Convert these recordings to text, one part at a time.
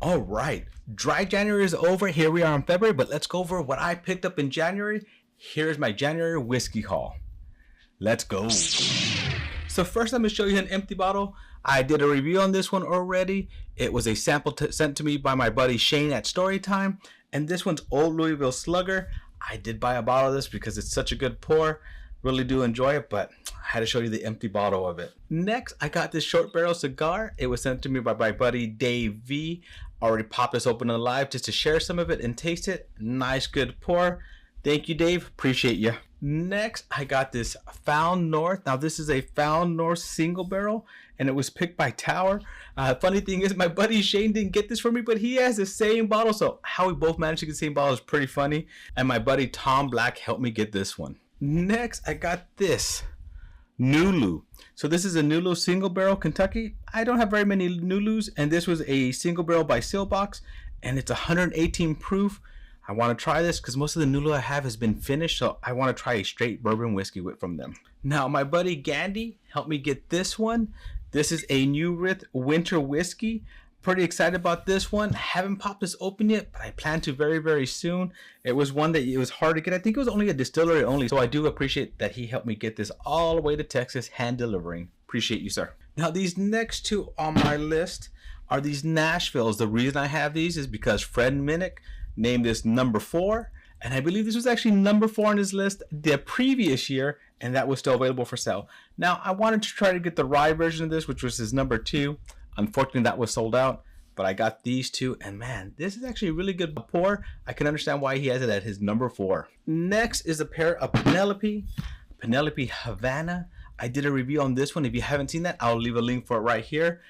All right, dry January is over. Here we are in February, but let's go over what I picked up in January. Here's my January whiskey haul. Let's go. So first I'm going to show you an empty bottle. I did a review on this one already. It was a sample sent to me by my buddy Shane at Storytime. And this one's Old Louisville Slugger. I did buy a bottle of this because it's such a good pour. Really do enjoy it, but I had to show you the empty bottle of it. Next, I got this short barrel cigar. It was sent to me by my buddy Dave V. Already popped this open on live just to share some of it and taste it. Nice, good pour. Thank you, Dave. Appreciate you. Next, I got this Found North. Now, this is a Found North single barrel, and it was picked by Tower. Funny thing is, my buddy Shane didn't get this for me, but he has the same bottle. So how we both managed to get the same bottle is pretty funny. And my buddy Tom Black helped me get this one. Next, I got this Nulu. So this is a Nulu single barrel Kentucky. I don't have very many Nulus, and this was a single barrel by Sealbox, and it's 118 proof. I want to try this because most of the Nulu I have has been finished, so I want to try a straight bourbon whiskey from them. Now, my buddy Gandhi helped me get this one. This is a New Rith Winter Whiskey. Pretty excited about this one. Haven't popped this open yet, but I plan to very, very soon. It was one that it was hard to get. I think it was only a distillery only, so I do appreciate that he helped me get this all the way to Texas, hand delivering. Appreciate you, sir. Now, these next two on my list are these Nashvilles. The reason I have these is because Fred Minnick named this number 4, and I believe this was actually number 4 on his list the previous year, and that was still available for sale. Now, I wanted to try to get the rye version of this, which was his number 2. Unfortunately, that was sold out, but I got these two, and man, this is actually a really good pour. I can understand why he has it at his number 4. Next is a pair of Penelope Havana. I did a review on this one. If you haven't seen that, I'll leave a link for it right here.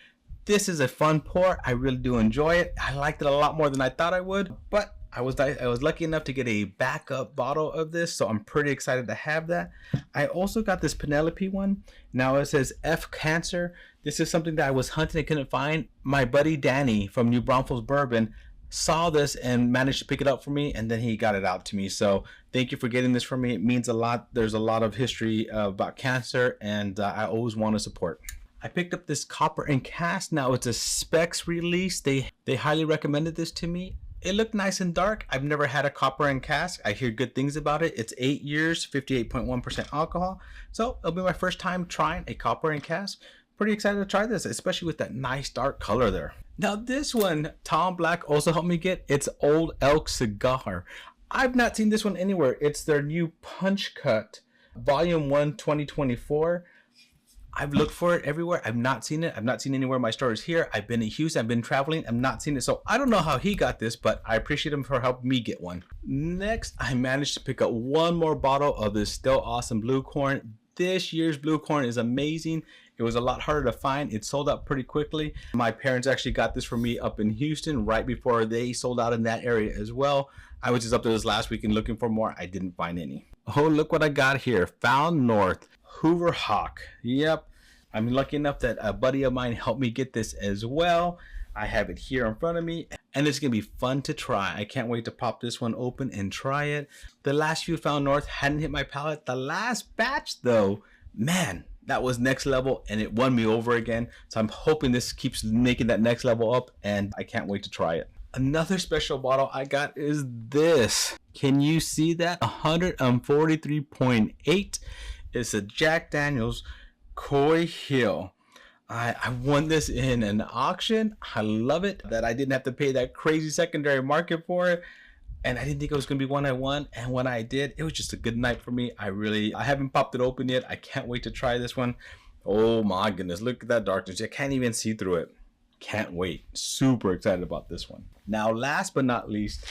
This is a fun pour. I really do enjoy it. I liked it a lot more than I thought I would, but I was lucky enough to get a backup bottle of this, so I'm pretty excited to have that. I also got this Penelope one. Now it says F Cancer. This is something that I was hunting and couldn't find. My buddy Danny from New Braunfels Bourbon saw this and managed to pick it up for me, and then he got it out to me. So thank you for getting this for me. It means a lot. There's a lot of history about cancer, and I always want to support. I picked up this Copper and Cast. Now it's a specs release. They highly recommended this to me. It looked nice and dark. I've never had a Copper and Cask. I hear good things about it. It's 8 years, 58.1% alcohol. So it'll be my first time trying a Copper and Cask. Pretty excited to try this, especially with that nice dark color there. Now this one, Tom Black also helped me get. It's Old Elk Cigar. I've not seen this one anywhere. It's their new Punch Cut, Volume 1, 2024. I've looked for it everywhere. I've not seen it. I've not seen anywhere. My store is here. I've been in Houston. I've been traveling. I've not seen it. So I don't know how he got this, but I appreciate him for helping me get one. Next, I managed to pick up one more bottle of this Still Awesome Blue Corn. This year's Blue Corn is amazing. It was a lot harder to find. It sold out pretty quickly. My parents actually got this for me up in Houston right before they sold out in that area as well. I was just up there this last weekend looking for more. I didn't find any. Oh, look what I got here. Found North Hoover Hawk. Yep. I'm lucky enough that a buddy of mine helped me get this as well. I have it here in front of me, and it's going to be fun to try. I can't wait to pop this one open and try it. The last few Found North hadn't hit my palate. The last batch, though, man, that was next level, and it won me over again. So I'm hoping this keeps making that next level up, and I can't wait to try it. Another special bottle I got is this. Can you see that? 143.8. It's a Jack Daniel's Coy Hill. I won this in an auction. I love it that I didn't have to pay that crazy secondary market for it, and I didn't think it was going to be one I won, and when I did, it was just a good night for me. I haven't popped it open yet. I can't wait to try this one. Oh my goodness, look at that darkness. I can't even see through it. Can't wait. Super excited about this one. Now, last but not least,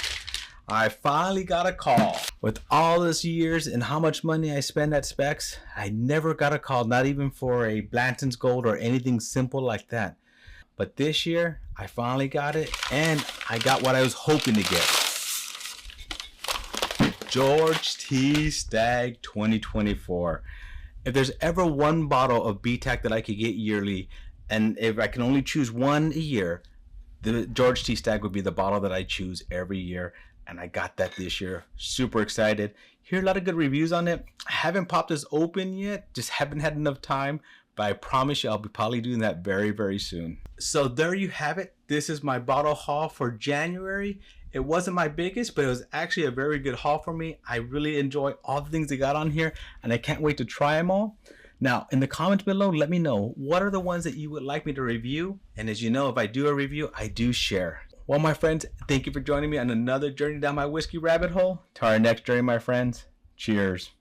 I finally got a call. With all this years and how much money I spend at Specs, I never got a call, not even for a Blanton's Gold or anything simple like that. But this year, I finally got it, and I got what I was hoping to get. George T. Stagg 2024. If there's ever one bottle of BTAC that I could get yearly, and if I can only choose one a year, the George T. Stagg would be the bottle that I choose every year. And I got that this year. Super excited. Hear a lot of good reviews on it. I haven't popped this open yet. Just haven't had enough time. But I promise you I'll be probably doing that very, very soon. So there you have it. this is my bottle haul for January. It wasn't my biggest, but it was actually a very good haul for me. I really enjoy all the things they got on here, and I can't wait to try them all. Now, in the comments below, let me know what are the ones that you would like me to review. And as you know, if I do a review, I do share. Well, my friends, thank you for joining me on another journey down my whiskey rabbit hole. To our next journey, my friends, cheers.